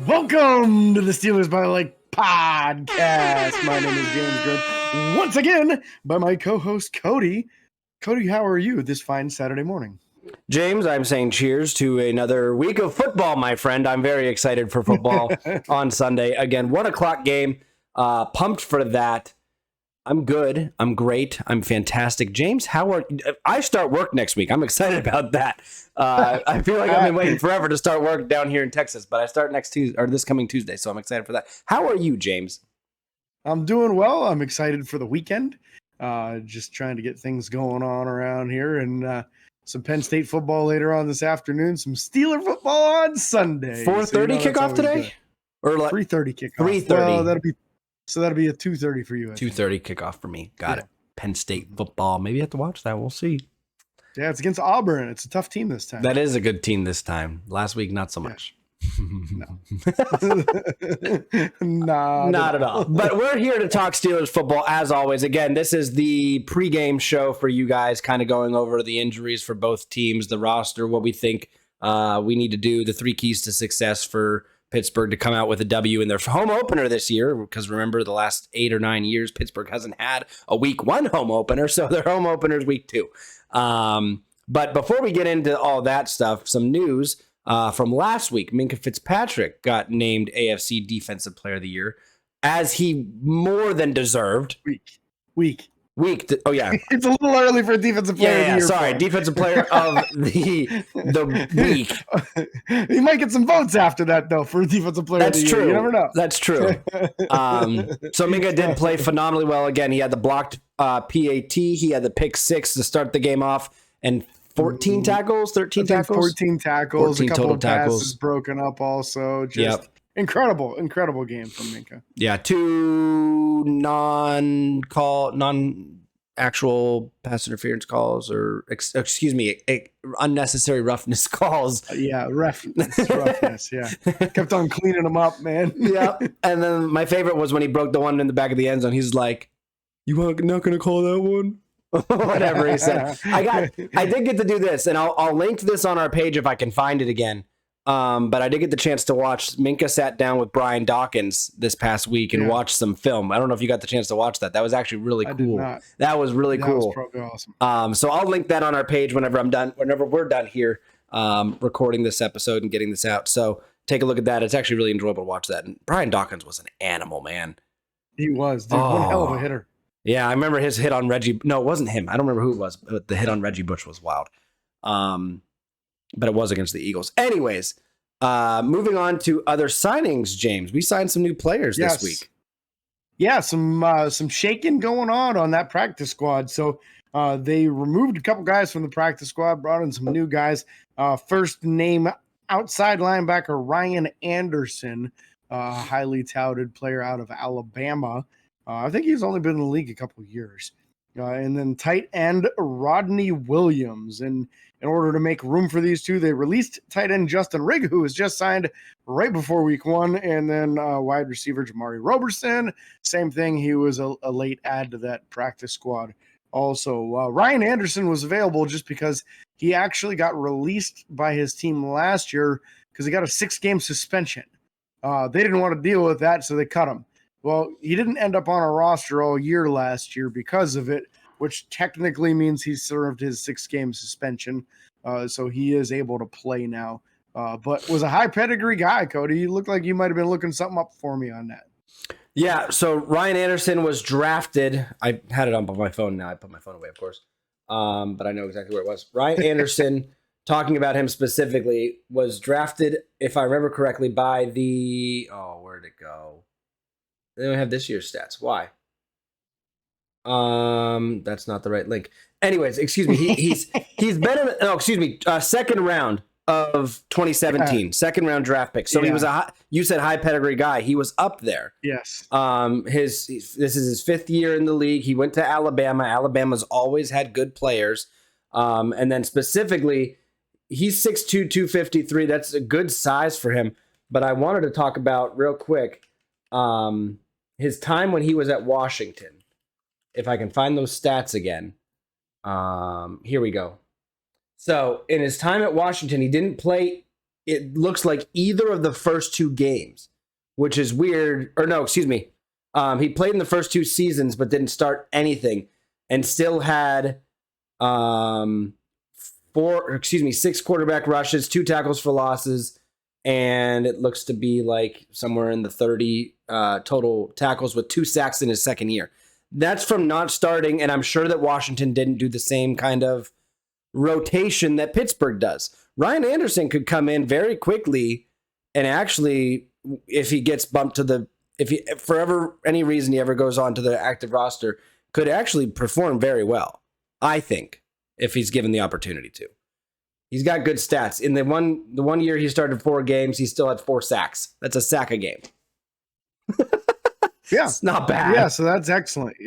Welcome to the Steelers by the Lake podcast. My name is James Good. Once again, by my co-host Cody. Cody, how are you this fine Saturday morning? James, I'm saying cheers to another week of football, my friend. I'm very excited for football on Sunday. Again, 1 o'clock game. Pumped for that. I'm good. I'm great. I'm fantastic. James, I start work next week. I'm excited about that. I feel like I've been waiting forever to start work down here in Texas, but I start next Tuesday or this coming Tuesday, so I'm excited for that. How are you, James? I'm doing well. I'm excited for the weekend. Just trying to get things going on around here, and some Penn State football later on this afternoon. Some Steeler football on Sunday. 4:30 kickoff today, or like 3:30 kickoff. 3:30. Well, that'll be a 2:30 for you. 2:30 kickoff for me. Got it. Penn State football. Maybe I have to watch that. We'll see. Yeah, it's against Auburn. It's a tough team this time. That is a good team this time. Last week, not so much. No. Not at all. But we're here to talk Steelers football as always. Again, this is the pregame show for you guys, kind of going over the injuries for both teams, the roster, what we think we need to do, the 3 keys to success for Pittsburgh to come out with a W in their home opener this year. Because remember, the last 8 or 9 years, Pittsburgh hasn't had a week 1 home opener, so their home opener is week 2. But before we get into all that stuff, some news. From last week, Minkah Fitzpatrick got named AFC Defensive Player of the Year, as he more than deserved. Week. Oh, yeah. It's a little early for Defensive Player of the Year. Sorry, Defensive Player of the week. You might get some votes after that, though, for Defensive Player of the Year. You never know. That's true. So Minkah did play phenomenally well. Again, he had the blocked PAT. He had the pick 6 to start the game off, and 13 tackles. 14 tackles, 14 a couple total of tackles. passes broken up also. Just incredible game from Minkah. Yeah, 2 non-actual pass interference calls, or unnecessary roughness calls. Roughness, yeah. Kept on cleaning them up, man. Yeah, and then my favorite was when he broke the one in the back of the end zone. He's like, "You not going to call that one?" Whatever he said. I did get to do this, and I'll link this on our page if I can find it again. But I did get the chance to watch. Minkah sat down with Brian Dawkins this past week and watched some film. I don't know if you got the chance to watch that. That was actually really cool. I did not. That was really cool. That was probably awesome. So I'll link that on our page whenever we're done here recording this episode and getting this out. So take a look at that. It's actually really enjoyable to watch that. And Brian Dawkins was an animal, man. He was, dude. One hell of a hitter. Yeah, I remember his hit on Reggie. No, it wasn't him. I don't remember who it was, but the hit on Reggie Bush was wild. But it was against the Eagles. Anyways, moving on to other signings, James. We signed some new players this week. Yeah, some shaking going on that practice squad. So they removed a couple guys from the practice squad, brought in some new guys. First name outside linebacker Ryan Anderson, highly touted player out of Alabama. I think he's only been in the league a couple of years. And then tight end Rodney Williams. And in order to make room for these two, they released tight end Justin Rigg, who was just signed right before week 1. And then wide receiver Jamari Roberson. Same thing. He was a late add to that practice squad. Also, Ryan Anderson was available just because he actually got released by his team last year because he got a 6-game suspension. They didn't want to deal with that, so they cut him. Well, he didn't end up on a roster all year last year because of it, which technically means he served his 6-game suspension. So he is able to play now. But was a high pedigree guy, Cody. You looked like you might have been looking something up for me on that. Yeah, so Ryan Anderson was drafted. I had it on my phone now. I put my phone away, of course. But I know exactly where it was. Ryan Anderson, talking about him specifically, was drafted, if I remember correctly, by the... Oh, where'd it go? They don't have this year's stats. Why? That's not the right link. Anyways, excuse me. He's been in second round of 2017, second round draft pick. So he was you said high pedigree guy. He was up there. Yes. This is his 5th year in the league. He went to Alabama. Alabama's always had good players. And then specifically, he's 6'2", 253. That's a good size for him. But I wanted to talk about real quick his time when he was at Washington. If I can find those stats again. Here we go. So in his time at Washington, he didn't play it looks like either of the first 2 games, which is weird. Or no, excuse me. He played in the first 2 seasons, but didn't start anything, and still had 6 quarterback rushes, 2 tackles for losses, and it looks to be like somewhere in the 30 total tackles with 2 sacks in his second year. That's from not starting, and I'm sure that Washington didn't do the same kind of rotation that Pittsburgh does. Ryan Anderson could come in very quickly, and actually, if he gets bumped to if for any reason he ever goes on to the active roster, could actually perform very well, I think, if he's given the opportunity to. He's got good stats. In the one year he started 4 games, he still had 4 sacks. That's a sack a game. Yeah, it's not bad. Yeah, so that's excellent.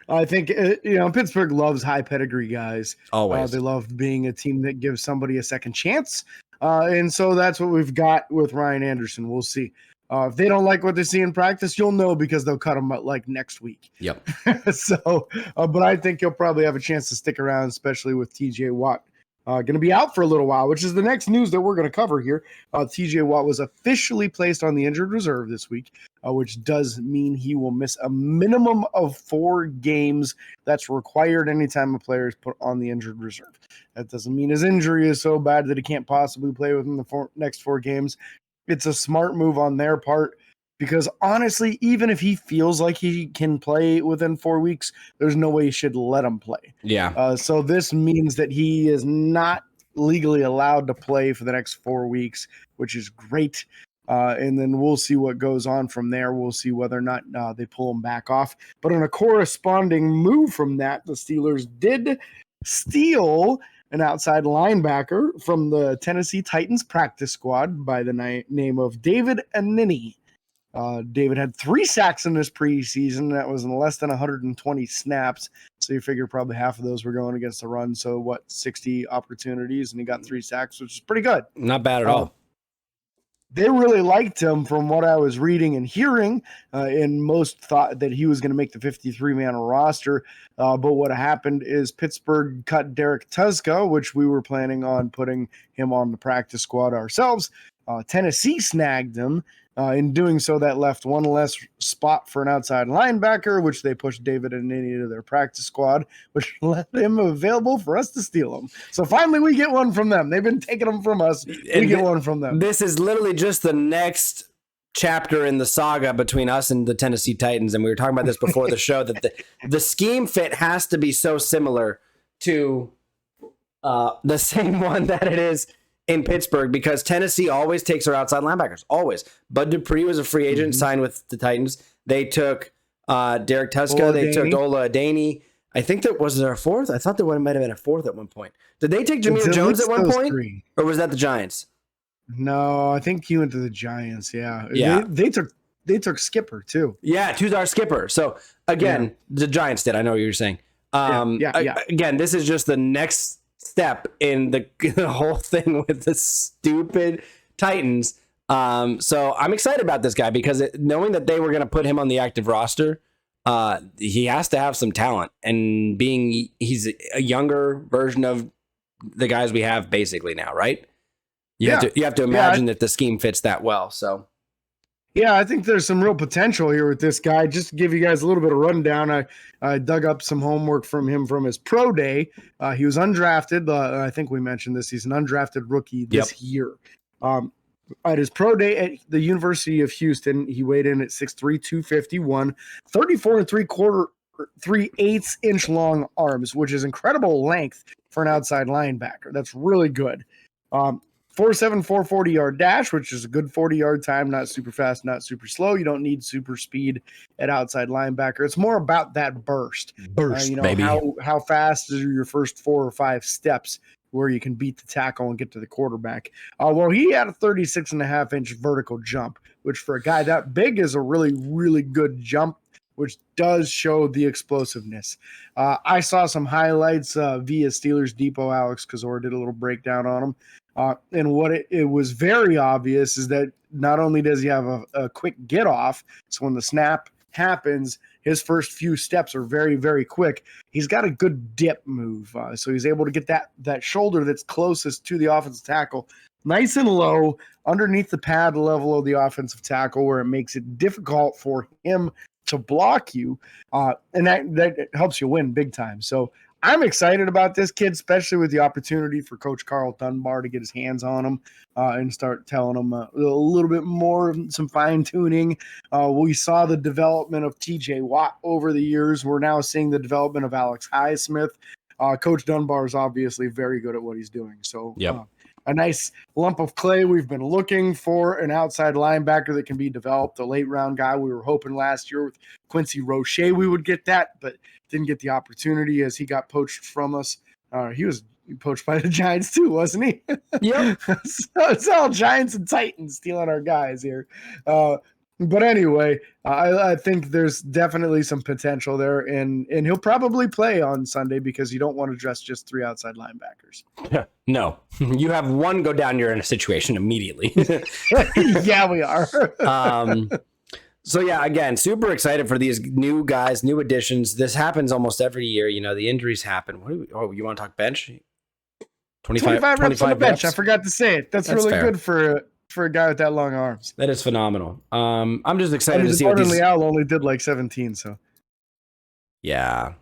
I think Pittsburgh loves high pedigree guys. Always, they love being a team that gives somebody a second chance, and so that's what we've got with Ryan Anderson. We'll see. If they don't like what they see in practice, you'll know because they'll cut him like next week. Yep. So, but I think he'll probably have a chance to stick around, especially with TJ Watt. Going to be out for a little while, which is the next news that we're going to cover here. TJ Watt was officially placed on the injured reserve this week, which does mean he will miss a minimum of 4 games. That's required anytime a player is put on the injured reserve. That doesn't mean his injury is so bad that he can't possibly play within the next 4 games. It's a smart move on their part because honestly, even if he feels like he can play within 4 weeks, there's no way you should let him play. Yeah. So this means that he is not legally allowed to play for the next 4 weeks, which is great. And then we'll see what goes on from there. We'll see whether or not they pull him back off. But in a corresponding move from that, the Steelers did steal an outside linebacker from the Tennessee Titans practice squad by the name of David Anini. David had 3 sacks in this preseason. That was in less than 120 snaps. So you figure probably half of those were going against the run. So 60 opportunities, and he got 3 sacks, which is pretty good. Not bad at all. They really liked him from what I was reading and hearing, and most thought that he was going to make the 53-man roster. But what happened is Pittsburgh cut Derek Tuszka, which we were planning on putting him on the practice squad ourselves. Tennessee snagged him. In doing so, that left one less spot for an outside linebacker, which they pushed David Anini to their practice squad, which left him available for us to steal him. So finally, we get one from them. They've been taking them from us. We get one from them. This is literally just the next chapter in the saga between us and the Tennessee Titans. And we were talking about this before the show, that the scheme fit has to be so similar to the same one that it is in Pittsburgh, because Tennessee always takes their outside linebackers. Always. Bud Dupree was a free agent, signed with the Titans. They took Derek Tuszka. They took Ola Adaney. I think was there a 4th? I thought there might have been a 4th at one point. Did they take Jameer Jones at one point? 3. Or was that the Giants? No, I think he went to the Giants. Yeah. Yeah. They took Skipper too. Yeah, Tuzar Skipper. So again, the Giants did. I know what you're saying. Again, this is just the next step in the whole thing with the stupid Titans. So I'm excited about this guy because knowing that they were going to put him on the active roster, he has to have some talent, and he's a younger version of the guys we have basically now, right? You have to imagine that the scheme fits that well. So yeah, I think there's some real potential here with this guy. Just to give you guys a little bit of rundown, I dug up some homework from him from his pro day. He was undrafted. I think we mentioned this. He's an undrafted rookie this year. At his pro day at the University of Houston, he weighed in at 6'3", 251, 34 3/8 inch long arms, which is incredible length for an outside linebacker. That's really good. 4.7 440-yard dash, which is a good 40-yard time, not super fast, not super slow. You don't need super speed at outside linebacker. It's more about that burst. Baby. How fast is your first 4 or 5 steps where you can beat the tackle and get to the quarterback. Well, he had a 36.5-inch vertical jump, which for a guy that big is a really, really good jump, which does show the explosiveness. I saw some highlights via Steelers Depot. Alex Kazor did a little breakdown on him. And what it was very obvious is that not only does he have a quick get off, so when the snap happens, his first few steps are very, very quick. He's got a good dip move. So he's able to get that shoulder that's closest to the offensive tackle nice and low underneath the pad level of the offensive tackle, where it makes it difficult for him to block you, and that helps you win big time. So I'm excited about this kid, especially with the opportunity for Coach Carl Dunbar to get his hands on him and start telling him a little bit more, some fine tuning. We saw the development of TJ Watt over the years. We're now seeing the development of Alex Highsmith. Coach Dunbar is obviously very good at what he's doing. So a nice lump of clay. We've been looking for an outside linebacker that can be developed, a late round guy. We were hoping last year with Quincy Roche we would get that, but didn't get the opportunity as he got poached from us. He was poached by the Giants too, wasn't he? Yep. So it's all Giants and Titans stealing our guys here. But anyway, I think there's definitely some potential there, and he'll probably play on Sunday because you don't want to dress just 3 outside linebackers. No, you have one go down, you're in a situation immediately. Yeah, we are. So yeah, again, super excited for these new guys, new additions. This happens almost every year. You know, the injuries happen. You want to talk bench? 25 reps on the bench. reps? I forgot to say it. That's really fair. Good for a guy with that long arms. That is phenomenal. I'm just excited to see what these... Al only did like 17, so. Yeah.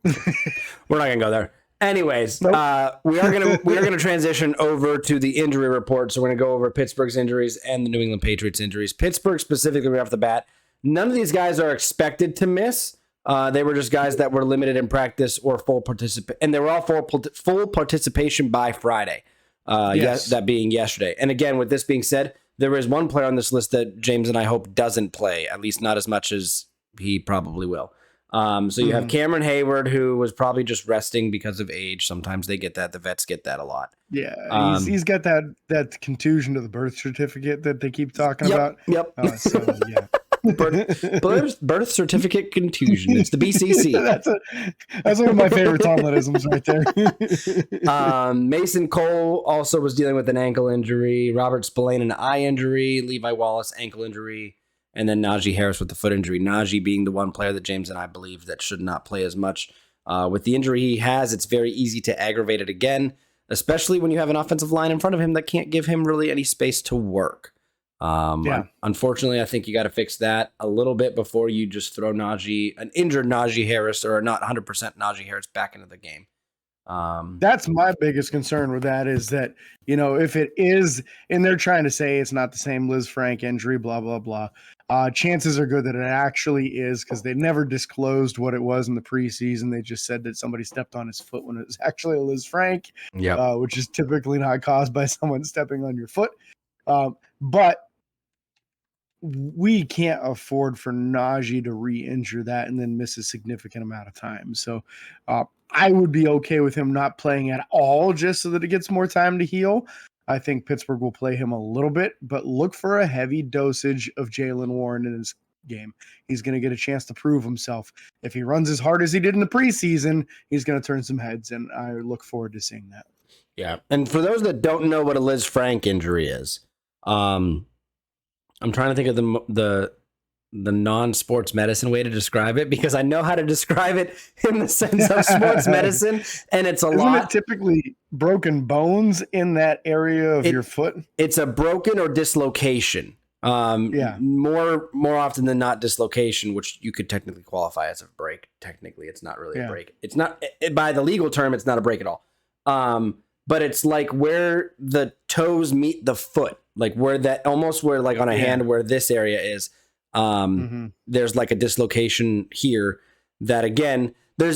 We're not going to go there. Anyways, nope. we are gonna transition over to the injury report. So we're gonna go over Pittsburgh's injuries and the New England Patriots injuries. Pittsburgh specifically right off the bat, none of these guys are expected to miss. They were just guys that were limited in practice or full and they were all full participation by Friday. Yes, that being yesterday. And again, with this being said, there is one player on this list that James and I hope doesn't play, at least not as much as he probably will. So you have Cameron Hayward, who was probably just resting because of age. Sometimes they get that. The vets get that a lot. Yeah, he's got that contusion to the birth certificate that they keep talking about. Yep. So, yeah. birth certificate contusion. It's the BCC. That's one of my favorite Tomlinisms right there. Mason Cole also was dealing with an ankle injury. Robert Spillane an eye injury. Levi Wallace ankle injury. And then Najee Harris with the foot injury. Najee being the one player that James and I believe that should not play as much. With the injury he has, it's very easy to aggravate it again, especially when you have an offensive line in front of him that can't give him really any space to work. Unfortunately, I think you got to fix that a little bit before you just throw an injured Najee Harris or not 100% Najee Harris back into the game. That's my biggest concern with that is that, if it is, and they're trying to say it's not the same Liz Frank injury, blah, blah, blah. Chances are good that it actually is because they never disclosed what it was in the preseason. They just said that somebody stepped on his foot when it was actually a Liz Frank, which is typically not caused by someone stepping on your foot. But we can't afford for Najee to re-injure that and then miss a significant amount of time. So I would be okay with him not playing at all just so that it gets more time to heal. I think Pittsburgh will play him a little bit, but look for a heavy dosage of Jaylen Warren in his game. He's going to get a chance to prove himself. If he runs as hard as he did in the preseason, he's going to turn some heads, and I look forward to seeing that. Yeah, and for those that don't know what a Liz Frank injury is, I'm trying to think of the non-sports medicine way to describe it because I know how to describe it in the sense of sports medicine, and it's Isn't it typically broken bones in that area of your foot? It's a broken or dislocation. More often than not dislocation, which you could technically qualify as a break. Technically, it's not really a break. It's not by the legal term. It's not a break at all. But it's like where the toes meet the foot, like where that almost where like on a hand where this area is. There's like a dislocation here that again,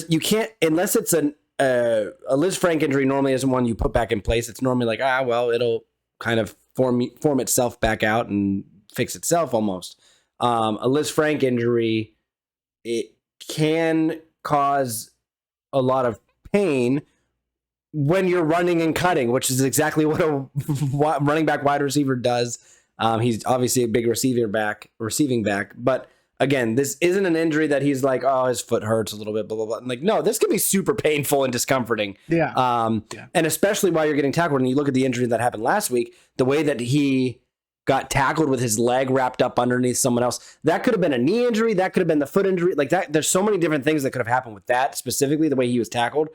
you can't unless it's a Liz Frank injury normally isn't one you put back in place. It's normally like, it'll kind of form itself back out and fix itself almost. A Liz Frank injury, it can cause a lot of pain when you're running and cutting, which is exactly what a running back wide receiver does. He's obviously a big receiving back, but again, this isn't an injury that he's like, his foot hurts a little bit, blah, blah, blah. And like, no, this can be super painful and discomforting. And especially while you're getting tackled. And you look at the injury that happened last week, the way that he got tackled with his leg wrapped up underneath someone else, that could have been a knee injury. That could have been the foot injury. Like that, there's so many different things that could have happened with that, specifically the way he was tackled.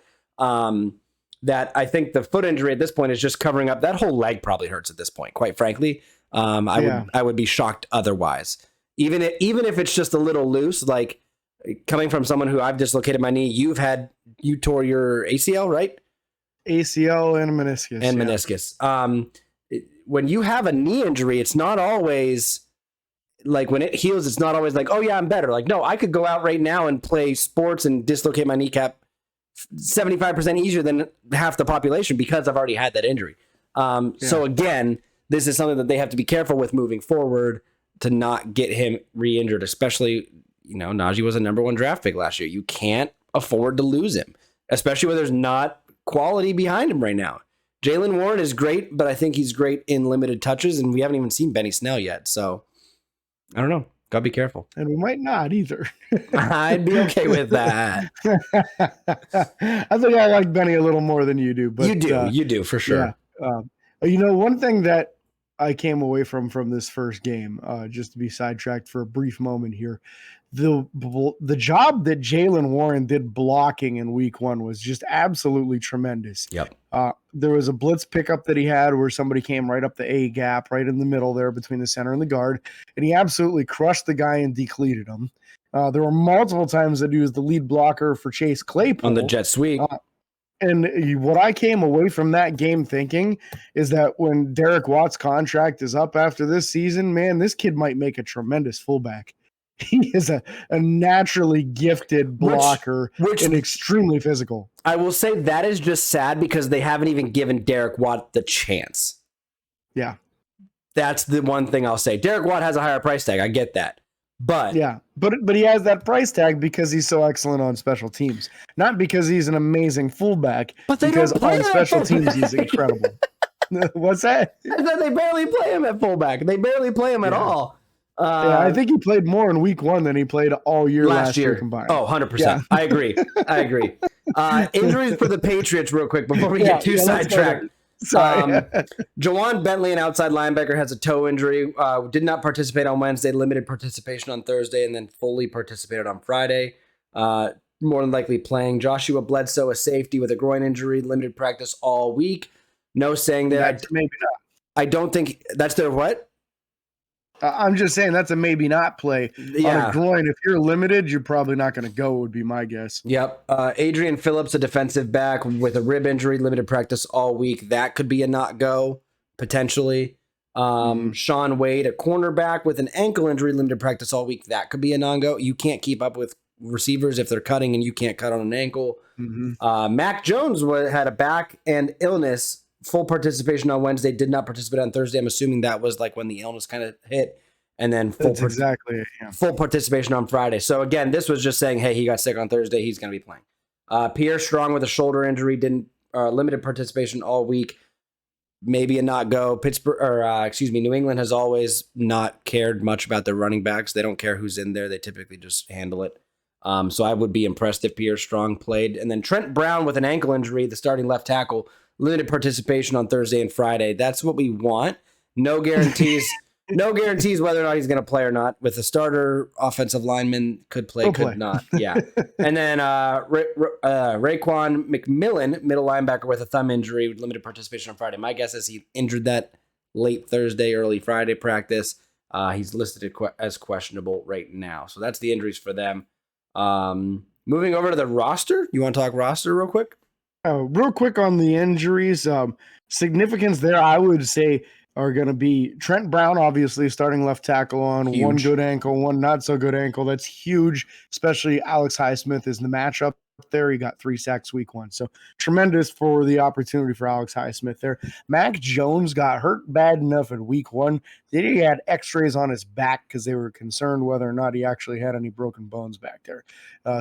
that I think the foot injury at this point is just covering up. That whole leg probably hurts at this point, quite frankly. I would be shocked otherwise. Even if it's just a little loose, like coming from someone who I've dislocated my knee, you tore your ACL, right? ACL and meniscus. Meniscus. When you have a knee injury, it's not always like when it heals, it's not always like, oh yeah, I'm better. Like, no, I could go out right now and play sports and dislocate my kneecap 75% easier than half the population because I've already had that injury. So again, this is something that they have to be careful with moving forward to not get him re-injured, especially, Najee was a number 1 draft pick last year. You can't afford to lose him, especially when there's not quality behind him right now. Jaylen Warren is great, but I think he's great in limited touches, and we haven't even seen Benny Snell yet. So I don't know. Gotta be careful. And we might not either. I'd be okay with that. I think I like Benny a little more than you do. But you do for sure. Yeah. One thing that I came away from this first game, just to be sidetracked for a brief moment here, the job that Jaylen Warren did blocking in week 1 was just absolutely tremendous. Yep. There was a blitz pickup that he had where somebody came right up the A gap, right in the middle there between the center and the guard, and he absolutely crushed the guy and decleated him. There were multiple times that he was the lead blocker for Chase Claypool on the jet sweep. And what I came away from that game thinking is that when Derek Watt's contract is up after this season, man, this kid might make a tremendous fullback. He is a naturally gifted blocker and extremely physical. I will say that is just sad because they haven't even given Derek Watt the chance. Yeah. That's the one thing I'll say. Derek Watt has a higher price tag. I get that. But yeah, but he has that price tag because he's so excellent on special teams, not because he's an amazing fullback. But they because don't play on special teams he's incredible. What's that? They barely play him at fullback. They barely play him at all. I think he played more in week 1 than he played all year last year combined. Oh, 100%. Yeah. I agree. Injuries for the Patriots real quick before we get too sidetracked. Jawan Bentley, an outside linebacker, has a toe injury. Did not participate on Wednesday, limited participation on Thursday, and then fully participated on Friday. More than likely playing. Joshua Bledsoe, a safety with a groin injury, limited practice all week. No saying that. Maybe not. I don't think that's their what? I'm just saying that's a maybe not play. Yeah. On a groin, if you're limited, you're probably not going to go, would be my guess. Yep. Adrian Phillips, a defensive back with a rib injury, limited practice all week. That could be a not go, potentially. Sean Wade, a cornerback with an ankle injury, limited practice all week. That could be a non-go. You can't keep up with receivers if they're cutting and you can't cut on an ankle. Mac Jones had a back and illness. Full participation on Wednesday, did not participate on Thursday. I'm assuming that was like when the illness kind of hit, and then full participation on Friday. So again, this was just saying, hey, he got sick on Thursday. He's going to be playing. Pierre Strong with a shoulder injury, didn't limited participation all week. Maybe a not go. New England has always not cared much about their running backs. They don't care who's in there. They typically just handle it. So I would be impressed if Pierre Strong played. And then Trent Brown with an ankle injury, the starting left tackle. Limited participation on Thursday and Friday. That's what we want. No guarantees. No guarantees whether or not he's going to play or not. With a starter offensive lineman, could play, could not. Yeah. And then Raekwon McMillan, middle linebacker with a thumb injury, limited participation on Friday. My guess is he injured that late Thursday, early Friday practice. He's listed as questionable right now. So that's the injuries for them. Moving over to the roster. You want to talk roster real quick? Real quick on the injuries, significance there, I would say, are going to be Trent Brown, obviously, starting left tackle on huge. One good ankle, one not so good ankle. That's huge, especially Alex Highsmith is the matchup there. He got 3 sacks week 1. So tremendous for the opportunity for Alex Highsmith there. Mac Jones got hurt bad enough in week 1 that he had x-rays on his back because they were concerned whether or not he actually had any broken bones back there.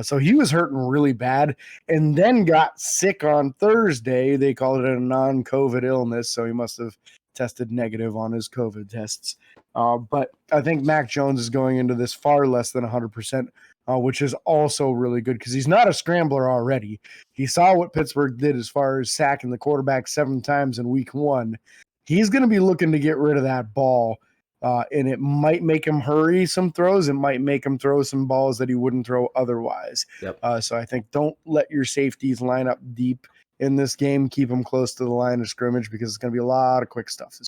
So he was hurting really bad and then got sick on Thursday. They called it a non-COVID illness, so he must have tested negative on his COVID tests. But I think Mac Jones is going into this far less than 100%, which is also really good because he's not a scrambler already. He saw what Pittsburgh did as far as sacking the quarterback 7 times in week 1. He's going to be looking to get rid of that ball, and it might make him hurry some throws. It might make him throw some balls that he wouldn't throw otherwise. Yep. So I think don't let your safeties line up deep in this game, keep them close to the line of scrimmage because it's going to be a lot of quick stuff.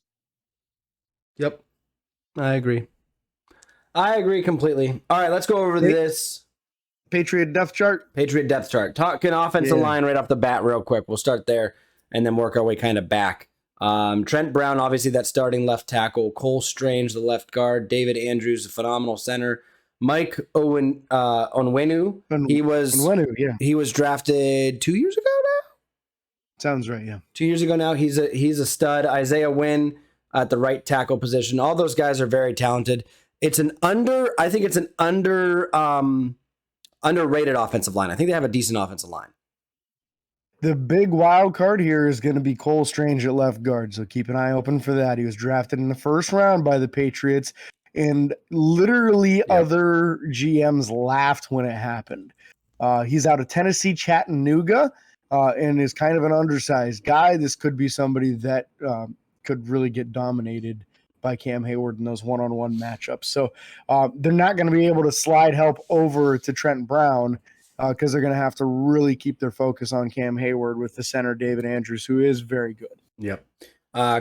Yep. I agree. I agree completely. All right, let's go over this Patriot depth chart. Patriot depth chart. Talking offensive line right off the bat real quick. We'll start there and then work our way kind of back. Trent Brown, obviously that starting left tackle. Cole Strange, the left guard. David Andrews, a phenomenal center. Mike Onwenu. He was drafted 2 years ago now? Sounds right, yeah. 2 years ago now. He's a stud. Isaiah Wynn at the right tackle position. All those guys are very talented. I think it's an underrated offensive line. I think they have a decent offensive line. The big wild card here is going to be Cole Strange at left guard, so keep an eye open for that. He was drafted in the first round by the Patriots, and literally other GMs laughed when it happened. He's out of Tennessee, Chattanooga, and is kind of an undersized guy. This could be somebody that could really get dominated by Cam Hayward in those one-on-one matchups. So they're not going to be able to slide help over to Trent Brown because they're going to have to really keep their focus on Cam Hayward with the center David Andrews, who is very good. Yep.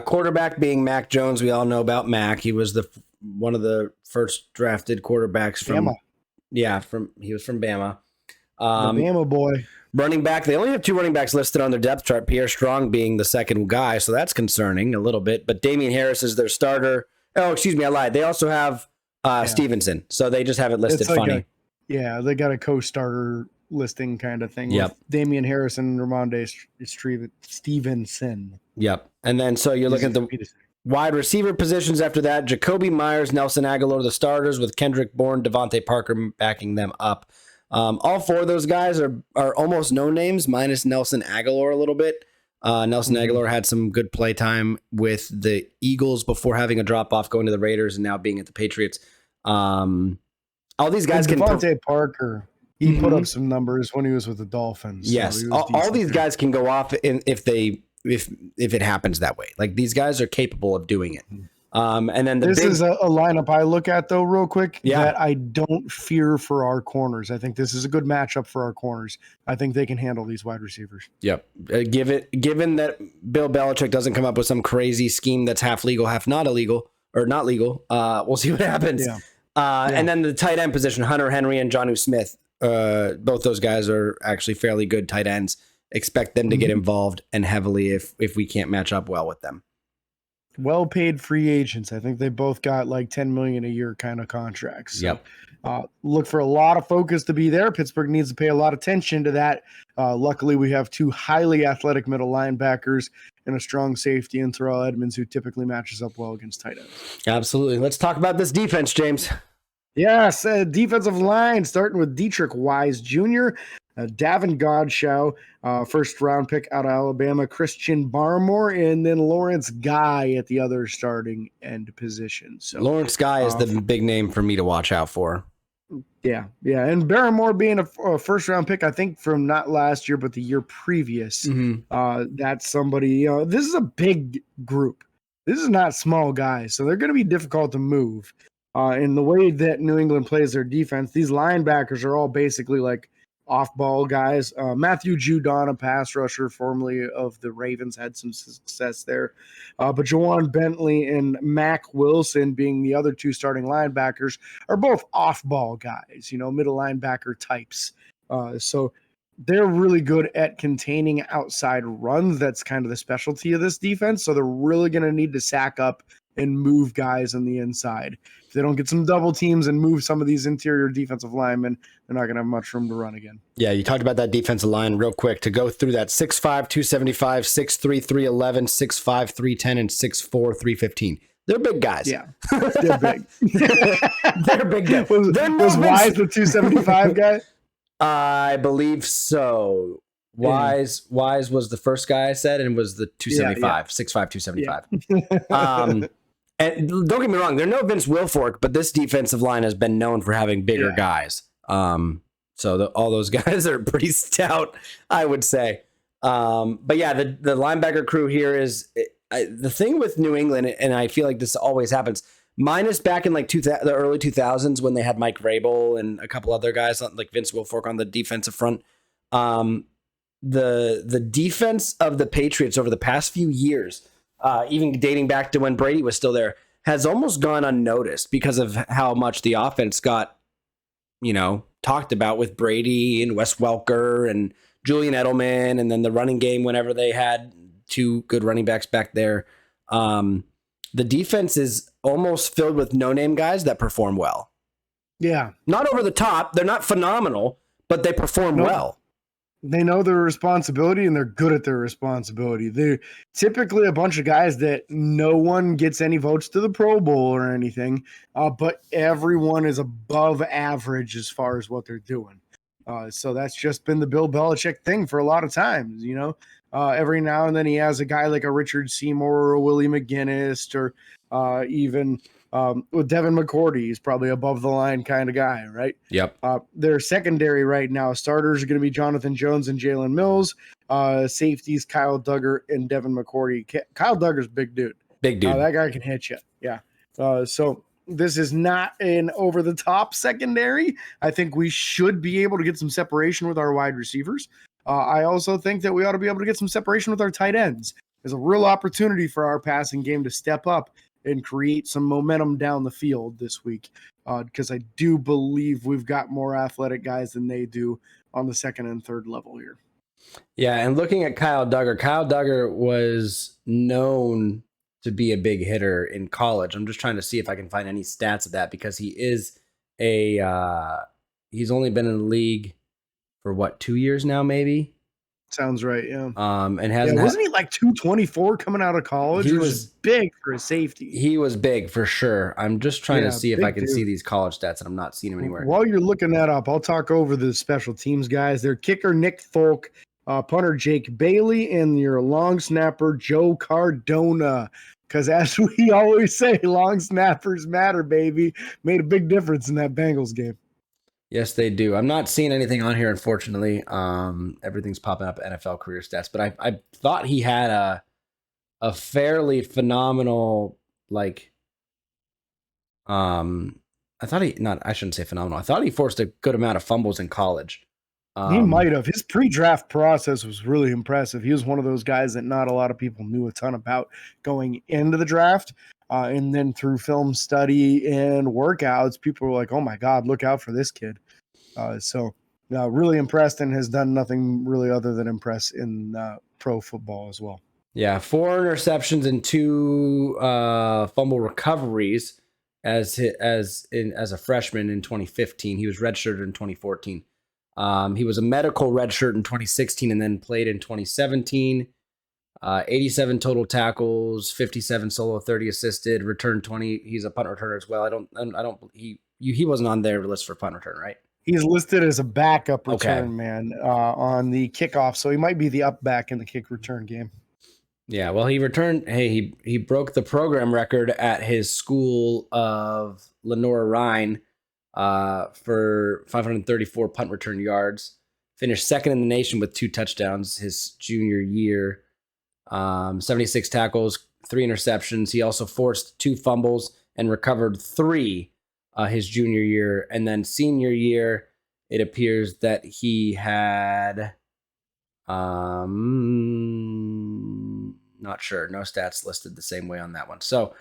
Quarterback being Mac Jones. We all know about Mac. He was one of the first drafted quarterbacks from Bama. Yeah, he was from Bama. The Bama boy. Running back, they only have 2 running backs listed on their depth chart, Pierre Strong being the second guy, so that's concerning a little bit. But Damian Harris is their starter. Oh, excuse me, I lied. They also have Stevenson, so they just have it listed funny. They got a co-starter listing kind of thing. Yep. With Damian Harris and Ramondre Stevenson. Yep. And then so you're looking at the wide receiver positions after that. Jacoby Myers, Nelson Aguilar, the starters, with Kendrick Bourne, Devontae Parker backing them up. All 4 of those guys are almost no names, minus Nelson Aguilar a little bit. Nelson Aguilar had some good play time with the Eagles before having a drop off, going to the Raiders, and now being at the Patriots. All these guys can. Devontae Parker, he put up some numbers when he was with the Dolphins. Yes, so all these guys can go off if it happens that way. Like, these guys are capable of doing it. And then this is a lineup I look at, though, real quick, that I don't fear for our corners. I think this is a good matchup for our corners. I think they can handle these wide receivers. Yep. Given that Bill Belichick doesn't come up with some crazy scheme that's half legal, half not illegal, or not legal, we'll see what happens. Yeah. And then the tight end position, Hunter Henry and Jonnu Smith, both those guys are actually fairly good tight ends. Expect them to get involved and heavily if we can't match up well with them. Well-paid free agents. I think they both got like $10 million a year kind of contracts. So, look for a lot of focus to be there. Pittsburgh needs to pay a lot of attention to that. Luckily, we have 2 highly athletic middle linebackers and a strong safety in Terrell Edmonds, who typically matches up well against tight ends. Absolutely. Let's talk about this defense, James. Yes, defensive line, starting with Dietrich Wise Jr., Davin Godchaux, first-round pick out of Alabama, Christian Barmore, and then Lawrence Guy at the other starting end position. So Lawrence Guy is the big name for me to watch out for. Yeah, and Barmore being a first-round pick, I think, from not last year, but the year previous. That's somebody, this is a big group. This is not small guys, so they're going to be difficult to move. In the way that New England plays their defense, these linebackers are all basically like off-ball guys. Matthew Judon, a pass rusher formerly of the Ravens, had some success there. But Jawan Bentley and Mac Wilson, being the other 2 starting linebackers, are both off-ball guys, middle linebacker types. So they're really good at containing outside runs. That's kind of the specialty of this defense. So they're really going to need to sack up and move guys on the inside. If they don't get some double teams and move some of these interior defensive linemen, they're not going to have much room to run again. Yeah, you talked about that defensive line real quick. To go through that, 6'5", 275, 6'3", 311, 6'5", 310, and 6'4", 315. They're big guys. Yeah, they're big. They're big guys. Was Wise the 275 guy? I believe so. Wise was the first guy I said, and was the 275, 6'5", 275. And don't get me wrong, they're no Vince Wilfork, but this defensive line has been known for having bigger guys. So all those guys are pretty stout, I would say. But yeah, the linebacker crew here is the thing with New England, and I feel like this always happens. Minus back in like the early 2000s when they had Mike Vrabel and a couple other guys like Vince Wilfork on the defensive front. the defense of the Patriots over the past few years, even dating back to when Brady was still there, has almost gone unnoticed because of how much the offense got, talked about with Brady and Wes Welker and Julian Edelman, and then the running game whenever they had two good running backs back there. The defense is almost filled with no-name guys that perform well. Yeah. Not over the top. They're not phenomenal, but they perform well. They know their responsibility and they're good at their responsibility. They're typically a bunch of guys that no one gets any votes to the Pro Bowl or anything, but everyone is above average as far as what they're doing. So that's just been the Bill Belichick thing for a lot of times, Every now and then he has a guy like a Richard Seymour or a Willie McGinnis or even with Devin McCourty. He's probably above the line kind of guy, right? Yep. Their secondary right now, starters are going to be Jonathan Jones and Jalen Mills. Safeties, Kyle Duggar and Devin McCourty. Kyle Duggar's a big dude. Big dude. That guy can hit you. Yeah. So this is not an over-the-top secondary. I think we should be able to get some separation with our wide receivers. I also think that we ought to be able to get some separation with our tight ends. There's a real opportunity for our passing game to step up and create some momentum down the field this week, because I do believe we've got more athletic guys than they do on the second and third level here. Yeah, and looking at Kyle Duggar was known to be a big hitter in college. I'm just trying to see if I can find any stats of that, because he is he's only been in the league for 2 years now, maybe. Sounds right, yeah. And wasn't he like 224 coming out of college? He was big for a safety. He was big for sure. I'm just trying to see if I can see these college stats, and I'm not seeing them anywhere. While you're looking that up, I'll talk over the special teams guys. Their kicker Nick Folk, punter Jake Bailey, and your long snapper Joe Cardona. Because as we always say, long snappers matter, baby. Made a big difference in that Bengals game. Yes, they do. I'm not seeing anything on here, unfortunately. Everything's popping up NFL career stats, but I thought he had a fairly phenomenal, I shouldn't say phenomenal. I thought he forced a good amount of fumbles in college. He might have. His pre-draft process was really impressive. He was one of those guys that not a lot of people knew a ton about going into the draft. And then through film study and workouts, people were like, oh my God, look out for this kid. So really impressed, and has done nothing really other than impress in pro football as well. Yeah, 4 interceptions and 2 fumble recoveries as a freshman in 2015. He was redshirted in 2014. He was a medical redshirt in 2016 and then played in 2017. 87 total tackles, 57 solo, 30 assisted, returned 20. He's a punt returner as well. He wasn't on their list for punt return, right? He's listed as a backup return man on the kickoff, so he might be the up back in the kick return game. Yeah, well, he returned. Hey, he broke the program record at his school of Lenore Rhine for 534 punt return yards. Finished second in the nation with 2 touchdowns his junior year. 76 tackles, 3 interceptions. He also forced 2 fumbles and recovered 3 his junior year. And then senior year, it appears that he had, not sure, no stats listed the same way on that one. So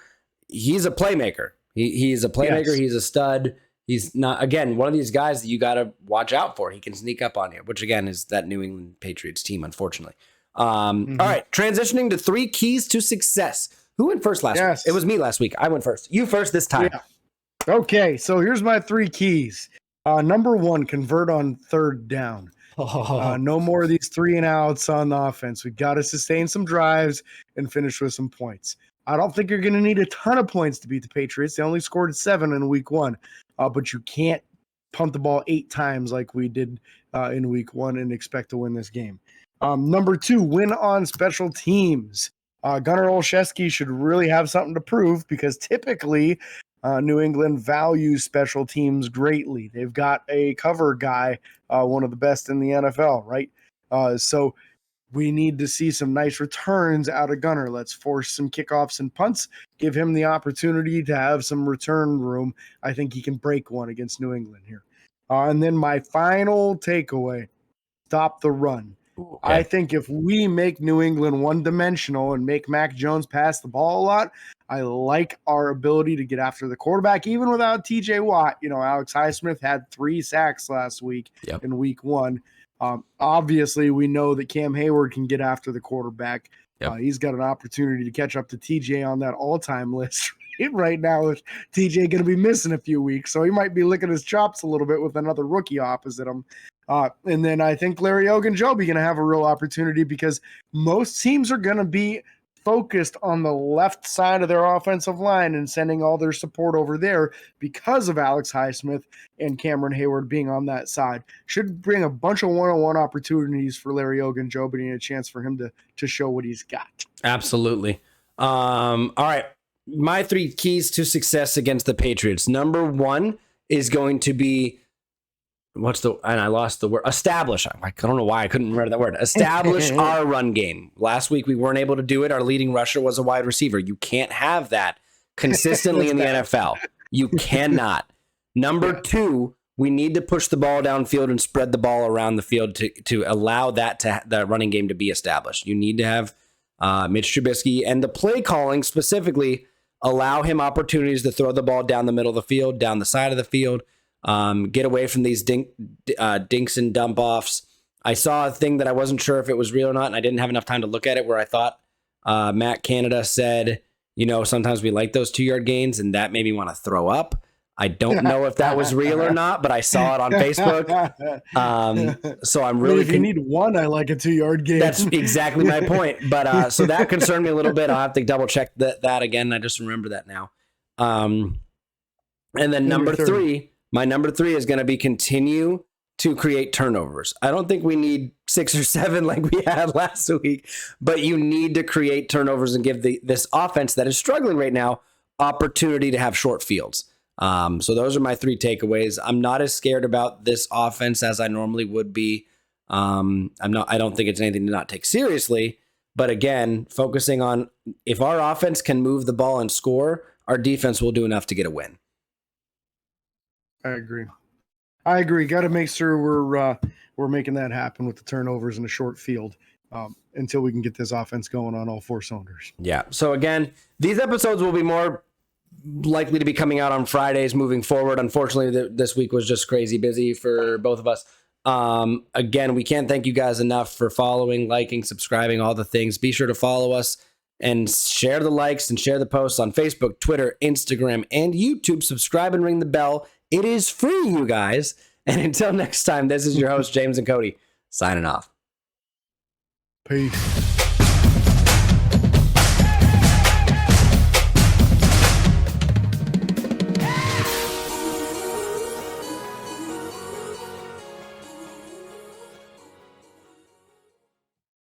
he's a playmaker. He's a playmaker. Yes. He's a stud. He's not, again, one of these guys that you got to watch out for. He can sneak up on you, which again is that New England Patriots team, unfortunately. All right, transitioning to 3 keys to success. Who went first last week? It was me last week. I went first. You first this time. Yeah. Okay, so here's my 3 keys. Number 1, convert on third down. No more of these 3 and outs on the offense. We've got to sustain some drives and finish with some points. I don't think you're going to need a ton of points to beat the Patriots. They only scored 7 in week 1, but you can't punt the ball 8 times like we did in week 1 and expect to win this game. Number 2, win on special teams. Gunnar Olszewski should really have something to prove, because typically New England values special teams greatly. They've got a cover guy, one of the best in the NFL, right? So we need to see some nice returns out of Gunnar. Let's force some kickoffs and punts, give him the opportunity to have some return room. I think he can break one against New England here. And then my final takeaway, stop the run. Okay. I think if we make New England one-dimensional and make Mac Jones pass the ball a lot, I like our ability to get after the quarterback, even without TJ Watt. Alex Highsmith had 3 sacks last week in week 1. Obviously, we know that Cam Hayward can get after the quarterback. He's got an opportunity to catch up to TJ on that all-time list right now, with TJ going to be missing a few weeks. So he might be licking his chops a little bit with another rookie opposite him. And then I think Larry Ogunjobi going to have a real opportunity, because most teams are going to be focused on the left side of their offensive line and sending all their support over there because of Alex Highsmith and Cameron Hayward being on that side. Should bring a bunch of one-on-one opportunities for Larry Ogunjobi and a chance for him to show what he's got. Absolutely. All right. My 3 keys to success against the Patriots. Number 1 is going to be, and I lost the word, establish. I don't know why I couldn't remember that word. Establish our run game. Last week we weren't able to do it. Our leading rusher was a wide receiver. You can't have that consistently in the NFL. You cannot. Number 2, we need to push the ball downfield and spread the ball around the field to allow that running game to be established. You need to have Mitch Trubisky, and the play calling specifically allow him opportunities to throw the ball down the middle of the field, down the side of the field. Get away from these dinks and dump offs. I saw a thing that I wasn't sure if it was real or not, and I didn't have enough time to look at it, where I thought Matt Canada said, sometimes we like those 2-yard gains, and that made me want to throw up. I don't know if that was real or not, but I saw it on Facebook. So I'm really. If you need one, I like a 2-yard gain. That's exactly my point. But so that concerned me a little bit. I'll have to double check that again. I just remember that now. And then number 3. My number 3 is going to be continue to create turnovers. I don't think we need 6 or 7 like we had last week, but you need to create turnovers and give this offense that is struggling right now opportunity to have short fields. So those are my 3 takeaways. I'm not as scared about this offense as I normally would be. I don't think it's anything to not take seriously, but again, focusing on if our offense can move the ball and score, our defense will do enough to get a win. I agree. Got to make sure we're making that happen with the turnovers in a short field until we can get this offense going on all 4 cylinders. Yeah. So again, these episodes will be more likely to be coming out on Fridays moving forward. Unfortunately, this week was just crazy busy for both of us. Again, we can't thank you guys enough for following, liking, subscribing, all the things. Be sure to follow us and share the likes and share the posts on Facebook, Twitter, Instagram, and YouTube. Subscribe and ring the bell. It is free, you guys. And until next time, this is your host, James and Cody, signing off. Peace.